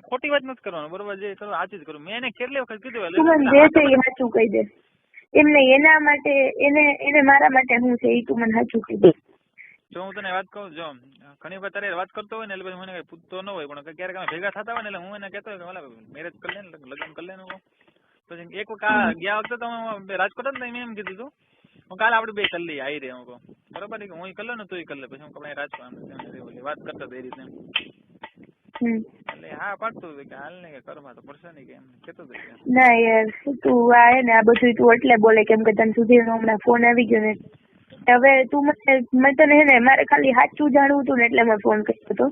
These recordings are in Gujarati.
ખોટી વાત નથી કરવાનું, બરોબર? જે કરો સાચું જ કરું. મેં એને કેટલી વખત કીધું. તું મને જે છે એ સાચું કહી દે. એમને એના માટે એને મારા માટે શું છે એ તું મને સાચું કહી દે. જો હું તને વાત કહું, જો ઘણી વાર તારે વાત કરતો હોય ને એટલે મને કઈ પૂછતો ન હોય, પણ ક્યારેક અમે ભેગા થતા હોય ને એટલે હું એને કહેતો હોય કે મેરેજ કરી લે ને, લગ્ન કરી લે ને. પછી એક વખત ગયા વખતે તો રાજકોટ જ ને એમ કીધું તું હું કાલે આપણે બે કરી લઈએ આવી રે. હું કહું બરોબર કે હું કરી લે ને તું કરી લે. પછી હું કપડા રાજકોટ વાત કરતો એ રીતે એટલે હા પાડતું કે હાલ ને કે કરવા તો પડશે નહીં કે એમ કેતો હતો. ના યાર તું આ ને આ બધું તું એટલે બોલે કેમ કે તને સુધી હમણાં ફોન આવી ગયો ને. હવે તું મેં તને હે ને મારે ખાલી સાચું જાણવું હતું ને એટલે મેં ફોન કર્યો હતો.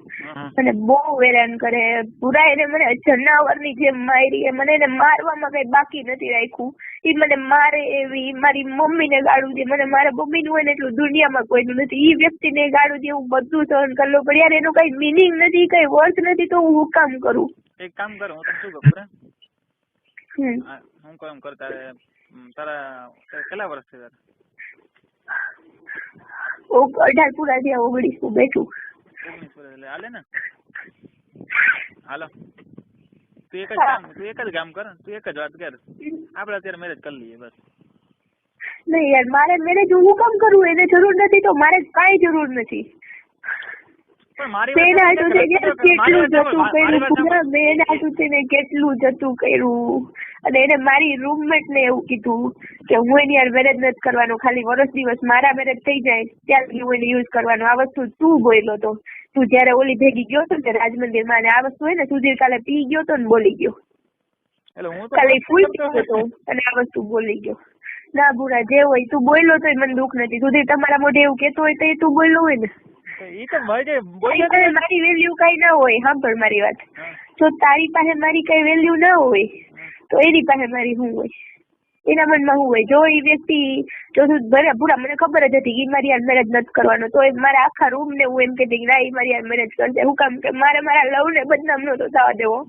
અને બહુ હેરાન કરે પૂરા. એને મને જનાવરની જેમ મારી. મને એને મારવામાં કઈ બાકી નથી રાખ્યું. એ મને મારે એવી મારી મમ્મીને ગાળું દે. મને મારા મમ્મીનું હોય ને એટલું દુનિયામાં કોઈનું નથી. એ વ્યક્તિને ગાળું દે હું બધું સહન કરી લઉં. પણ યાર એનું કઈ મિનિંગ નથી, કઈ વર્થ નથી, તો હું કામ કરું? એક કામ કર, હું તને શું કહું, હું કહું એમ કર. તારા કેટલા વર્ષ છે તારા? 18 પૂરા થયા, 19 બેઠું. 19 વર્ષ એટલે હાલે ને? હાલો તું એક જ કામ કર, તું એક જ વાત કર, આપડે અત્યારે મેરેજ કરી લઈએ બસ. નહીં યાર મારે મેરેજ હું કામ કરું? એને જરૂર નથી તો મારે કાંઈ જરૂર નથી. કેટલું જતું કર્યું. અને એને મારી રૂમમેટ ને એવું કીધું કે હું એની યાર મેરેજ નથી કરવાનું, ખાલી વર્ષ દિવસ મારા મેરેજ થઈ જાય ત્યારે હું એને યુઝ કરવાનું. આ વસ્તુ તું બોલ્યો તો. તું જયારે ઓલી ભેગી ગયો હતો ને રાજમંદિર માં, આ વસ્તુ હોય ને સુધીર કાલે પી ગયો તો ને બોલી ગયો, ખાલી ફૂલ હતો અને આ વસ્તુ બોલી ગયો. ના બુરા જે હોય તું બોલ્યો તો મને દુઃખ નથી. સુધીર તમારા મોઢે એવું કેતો હોય તો તું બોલ્યો હોય ને. મારી વેલ્યુ કઈ ના હોય. સાંભળ મારી વાત. જો તારી પાસે મારી કઈ વેલ્યુ ના હોય તો એની પાસે મારી શું હોય? એના મનમાં શું હોય? જો એ વ્યક્તિ જો પૂરા મને ખબર જ હતી કે મારી યાર મેરેજ નથી કરવાનો, તો મારા આખા રૂમ ને હું એમ કહેતી ના એ મારી યાર મેરેજ કરશે. હું કામ કે મારે મારા લવ ને બદનામ નહોતો થવા દેવો,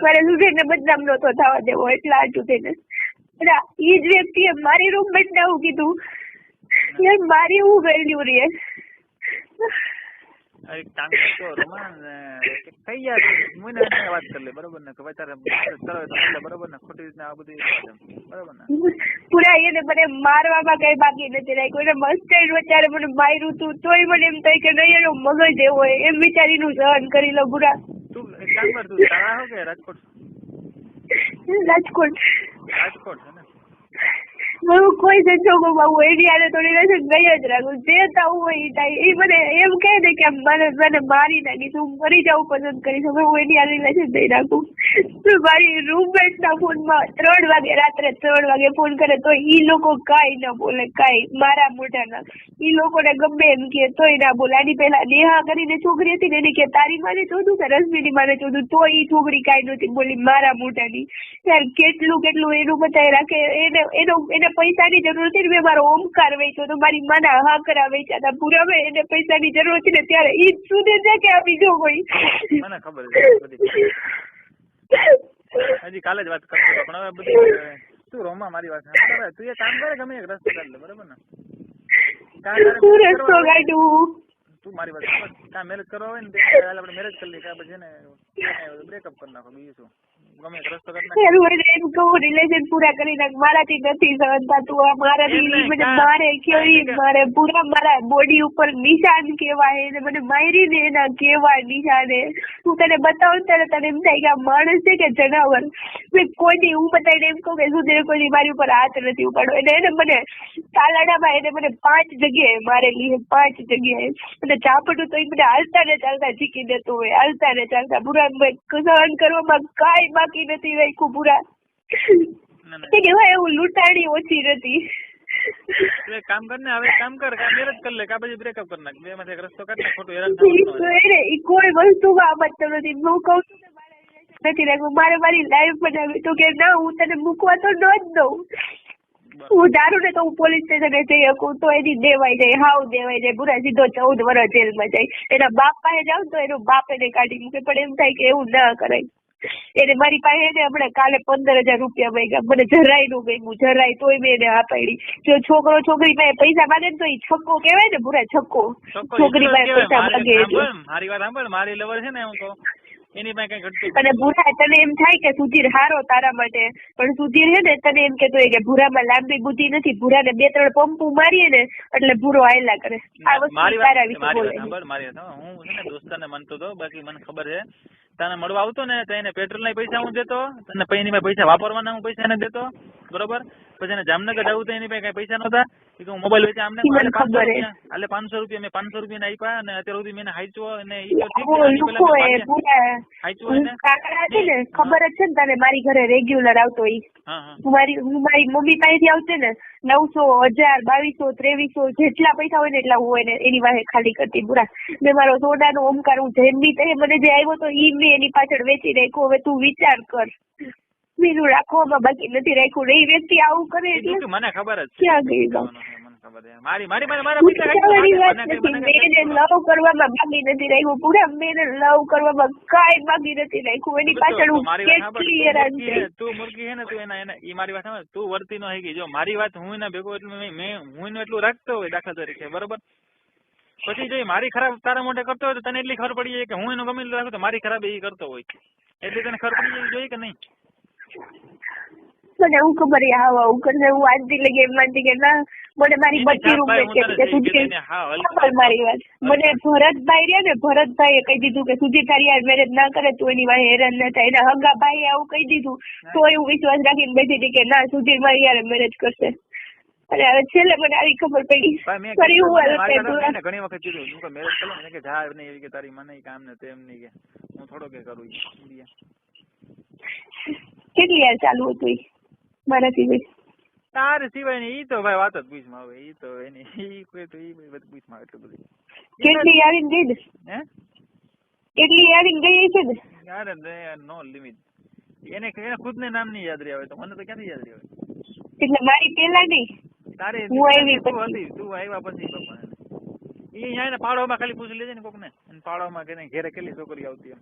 મારે સુધીર ને બદનામ નહોતો થવા દેવો. એટલે આટલું થઈને એ જ વ્યક્તિએ મારી રૂમમેટ ને એવું કીધું. યાર મારી હું વેલ્યુ રે? વાત કરી લે બરોબર ને, બરોબર ને, ખોટી રીતના આ બધું બરોબર ને. પૂરા એને મને મારવામાં કઈ બાકી નથી રાખ્યું. એને મસ્ત વચારે મને માર્યું તું તોય મને એમ થાય કે નહીં એનો મગજ એવો હોય એમ વિચારીનું સહન કરી લો. પૂરા તું એક કામ કર, તું તારા હો કે રાજકોટ? રાજકોટ છે ને? હું કોઈ સંજોગોમાં હું એની આને થોડી રસમ ગઈ જ રાખું. જે થવું હોય એ થાય. એ મને એમ કહે ને કે મને મારી નાખીશ, હું મરી જવું પસંદ કરીશ, હવે હું એની આને રિલેશન નહીં રાખું. મારી રૂમમેટ ના ફોનમાં 3 વાગે રાત્રે 3 વાગે ફોન કરે તો ઈ લોકો કાંઈ ના બોલે, કાંઈ મારા મોઢાના. ઈ લોકોને ગમે એમ કે તોય ના બોલે. આની પેલા નેહા કરીને છોકરી હતી ને એને કે તારી માને ચોધું કે રશ્મિની માને ચોધું, તો ઈ છોકરી કાંઈ નહોતી બોલી મારા મોઢાની. યાર કેટલું એનું બતાવી રાખે. એને પૈસાની જરૂર હતી ને મેં મારો ઓમકાર વેચ્યો તો, મારી માના હાકરા વેચ્યા હતા. પૂરા મેં એને પૈસાની જરૂર હતી ને ત્યારે ઈ સુધી છે કે આ બીજો કોઈ મને ખબર છે. હજી કાલે જ વાત કરતો પણ હવે બધી તું રોમા મારી વાત તું એ કામ કરે ગમે એક રસ્તો કાઢ લે બરોબર ને. રસ્તો કાઢું તું મારી વાત કાં મેરેજ કરવા હોય ને આપણે મેરેજ કરી લઈએ, પછી ને બ્રેકઅપ કરી નાખો. બીજું શું? ગમે એક રસ્તો કાઢ નાખ. એમ કહું રિલેશન પૂરા કરી નાખ. મારાથી નથી સહન થતું. મારાથી મને મારે કેવી મારે પૂરા મારા બોડી ઉપર નિશાન કેવાય ને મને મારી ને એના કેવા નિશાને હું તને બતાવું ત્યારે તને એમ થાય કે આ માણસ છે કે જનાવર. મેં કોઈની હું બતાવીને એમ કહું કે સુધીર કોઈની મારી ઉપર હાથ નથી ઉપાડો. એને મને તાલાડામાં એને મને 5 જગ્યાએ મારેલી છે, 5 જગ્યાએ. અને ચાપડું તો એ મને હાલતા ને ચાલતા શીખી દેતો હોય, હાલતા ને ચાલતા. પૂરા સહન કરવામાં કાંઈ બાકી નથી રાખ્યું. પૂરા એવું લૂંટાણી ઓછી નથી. કામ કર ને, હવે કામ કર, મેરેજ કરી લે, કા પછી બ્રેકઅપ કરી નાખ. બે માંથી એક રસ્તો કાઢ નાખ. ખોટું હેરાન કોઈ વસ્તુમાં મતલબ નથી. હું કહું છું નથી રાખ્યું. મારે મારી લાઈફ બનાવી તો કે ના હું તને મૂકવા તો ન જ દઉં. હું ધારું ને તો હું પોલીસ સ્ટેશને જઈ શકું તો એની દેવાઈ જાય, હાવ દેવાઈ જાય. પૂરા સીધો 14 વર્ષ જેલમાં જાય. એના બાપ પાસે જાવ તો એનો બાપ એને કાઢી મૂકે. પણ એમ થાય કે એવું ના કરાય. એને મારી પાસે એને હમણાં કાલે 15,000 રૂપિયા માંગ્યા. મને જરાય નું ગમ્યું, જરાય. તોય મેં એને હા પાડી. જો છોકરો છોકરી પાસે પૈસા માંગે ને તો એ છક્કો કહેવાય ને. પૂરા છક્કો છોકરી પાસે પૈસા માંગે. મારી વાત સાંભળ, મારી લવર છે ને હું કહું એની પાસે કઈ ઘટતું અને ભૂરા તને એમ થાય કે સુધીર હારો તારા માટે, પણ સુધીર છે ને તને એમ કેતો હોય કે ભૂરામાં લાંબી બુદ્ધિ નથી, ભૂરાને 2-3 પંપુ મારીએ ને એટલે ભૂરો આયલા કરે. આ વસ્તુ તારા વિશે બોલે. મારી વાત હું છે ને દોસ્તારને માનતો હતો, બાકી મને ખબર છે તને મળવા આવતો ને તો એને પેટ્રોલ ના પૈસા હું દેતો, તને એની પાસે પૈસા વાપરવાના હું પૈસા એને દેતો, બરોબર. પછી એને જામનગર જવું તો એની પાસે કઈ પૈસા નહોતા, હું મોબાઈલ વેચે આમને 500 રૂપિયા મેં 500 રૂપિયા આપ્યા, અને અત્યાર સુધી મેં હાઈચવો, અને ઈ તો ઠીક છે ખબર જ છે ને તને, મારી ઘરે રેગ્યુલર આવતો ઈ. હું મારી મમ્મી પાસેથી આવશે ને 900, 1000, 2200, 2300 જેટલા પૈસા હોય ને એટલા હું એને એની વાહે ખાલી કરતી પૂરા. મેં મારો સોડાનો ઓમકાર હું જેમ બી તે મને જે આવ્યો તો ઈ મેં એની પાછળ વેચી રાખ્યો. હવે તું વિચાર કર, બીજું રાખવામાં બાકી નથી રાખ્યું ને. એ વ્યક્તિ આવું કરે એટલે મને ખબર જ ક્યાં ગઈ લવ કરવામાં બાકી નથી રાખ્યું પૂરા. મેં લવ કરવામાં કાંઈ બાકી નથી રાખ્યું. એની પાછળ હું કેટલી હેરાન થઈ. તું મૂર્ખી છે ને, તું એના ઈ મારી વાત સમજ, તું વર્તી ન થઈ ગઈ. જો મારી વાત હું એના ભેગો એટલું હું એનું એટલું રાખતો હોય દાખલા તરીકે, બરોબર. પછી જો મારી ખરાબ તારા મોઢે કરતો હોય તો તને એટલી ખબર પડી જાય કે હું એનું ગમે એટલું રાખું તો મારી ખરાબ એ કરતો હોય, એટલે તને ખબર પડી જાય જોઈએ કે નહીં? મને હું ખબર આવું કરશે. હું આજથી લગી એમ માનતી કે ના, મને મારી બધી રૂમમેટ કે મારી વાત મને ભરતભાઈ રહ્યા ને, ભરતભાઈએ કહી દીધું કે સુધીર તારી યાર મેરેજ ના કરે, તું એની વાહે હેરાન ના થાય. એના હગા ભાઈએ આવું કહી દીધું તો એવું વિશ્વાસ રાખીને બેઠી હતી કે ના સુધીર મારી યાર મેરેજ કરશે. અને હવે છેલ્લે મને આવી ખબર પડી. ફરી હું ઘણી વખત કીધું મેરેજ કરો ને કે જા નહીં એવી કે તારી મને કામ ને તેમ નહીં કે હું થોડો કે કરું. કેટલી યાર ચાલુ હતું મારા સિવાય? તારે સિવાય ને ઈ તો ભાઈ વાત જ પૂછમાં આવે. ઈ તો એની ઈ કોઈ તો ઈ બધું પૂછમાં એટલું બધું. કેટલી યારી ગઈ ને? હે કેટલી યારી ગઈ છે ને? યાર નો લિમિટ. એને ખુદ ને નામ નહીં યાદ રહ્યા હોય તો મને તો ક્યાંથી યાદ રહ્યા હોય? એટલે મારી પેલા નહીં, તારે હું આવી તું આવ્યા પછી બાપા ઈ અહીંયા પાડોમાં ખાલી પૂછી લેજે ને કોક ને, પાડોમાં કે ઘેરે કેટલી છોકરી આવતી એમ.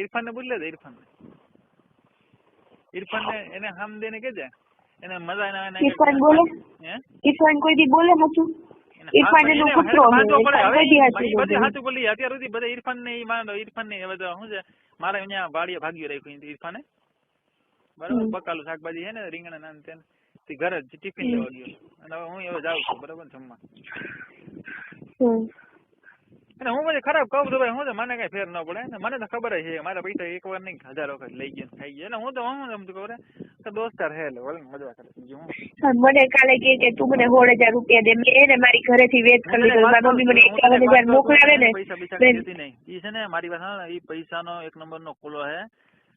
ઇરફાન ને પૂછ લેજે. ઇરફાન ને એને હામ દે ને કેજે એને મજા ના. ઇરફાન બોલે? ઇરફાન કોઈ દી બોલે હતું? ઇરફાન એનો કૂતરો છે. સાચું બોલી અત્યાર સુધી બધા ઇરફાન ને ઈ માનો. ઇરફાન ને હવે શું છે મારે અહીંયા વાડીએ ભાગ્યો રાખ્યું ઇરફાને, બરાબર. બકાલું શાકભાજી છે ને રીંગણા ના તેને ઘરે જ ટિફિન લેવા ગયો, અને હવે હું હવે જાઉં છું બરાબર જમવા. અને હું પછી ખરાબ કહું તો ભાઈ હું તો મને કઈ ફેર ન પડે ને, મને તો ખબર છે મારા પૈસા એક વાર નહીં 1000 વખત લઈ ગયા ખાઈ ગયા. હું તો સમજુ ખબર દોસ્તાર હે એટલે મજા કરે. મને કાલે કે તું મને 16,000 રૂપિયા દે. મેં એને મારી ઘરેથી વેચ કરી લીધો. મારી મમ્મી મને 51,000 મોકલાવે ને ઈ છે ને મારી વાત ઈ પૈસાનો 1 નંબરનો ખુલ્લો હે.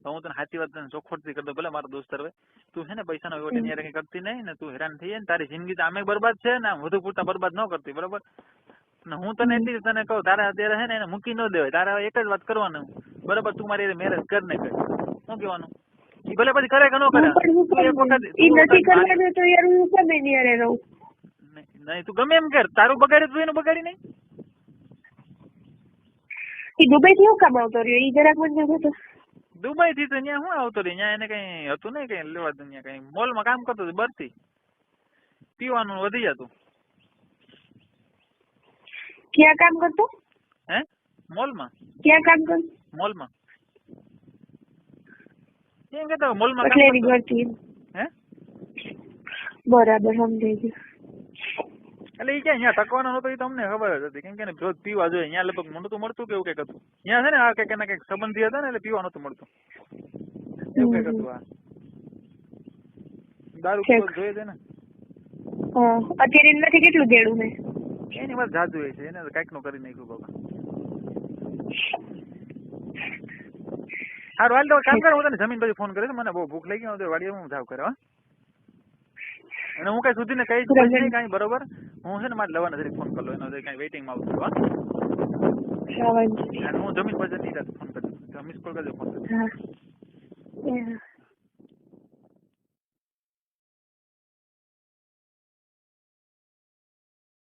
હું તને સાચી વાત તને ચોખ્ખોટથી કરી દઉં, ભલે મારો દોસ્તાર હોય. તું છે ને પૈસાનો વહીવટ એની કઈ કરતી નહીં ને, તું હેરાન થઈ જાય ને તારી જિંદગી તો આમે બરબાદ છે ને વધુ પૂરતા બરબાદ ન કરતી, બરોબર. ને હું તને એટલી તને કહું તારે અત્યારે છે ને એને મૂકી ન દેવાય. તારે એક જ વાત કરવાનું, બરોબર. તું મારી મેરેજ કર ને કર, શું કહેવાનું? ઈ ભલે પછી કરે કે ન કરે, નહીં તું ગમે એમ કર, તારું બગાડે તું એનું બગાડી નહીં. દુબઈ થી શું કામ આવતો રહ્યો? ઈ જરાક મને કહેતો. દુબઈ થી તો ત્યાં શું આવતો રહ્યો? ત્યાં એને કઈ હતું ને કઈ લેવા દે. ત્યાં કઈ મોલમાં કામ કરતો હતો, બરથી પીવાનું વધી જતું. ક્યાં કામ કરતો? હે મોલમાં. ક્યાં કામ કરતો? મોલમાં. કેમ કેતો મોલમાં કામ કરતો? હે બરાબર સમજાઈ ગયું. એટલે ઈ ક્યાં અહીંયા તકવાનો નતો એ તમને ખબર જ હતી, કેમ કે રોજ પીવા જોઈએ. અહીંયા લગભગ નતું મળતું કે એવું કઈક હતું. અહીંયા છે ને આ કઈક એના કઈક સંબંધી હતા ને એટલે પીવા નતું મળતું એવું કઈક હતું. આ દારૂ પીવો જોઈએ છે ને. અત્યારે એનાથી કેટલું દેડું છે? એની વાત જાદુ હોય છે, એને કઈક નું કરી નાખ્યું બાબા. સારું હાલ તો કામ કરો, હું તને જમીન પછી ફોન કરીશ. મને બહુ ભૂખ લાગી ગઈ, વાડીએ હું જાવ કરે. અને હું કઈ સુધી ને કઈ કઈ બરોબર. હું છે ને મારે લવાના જરીક ફોન કરી લો, એનો કઈ વેઇટિંગ માં આવતું. હું જમીન પછી ફોન કરજો, મિસ કોલ કરજો, ફોન કરજો.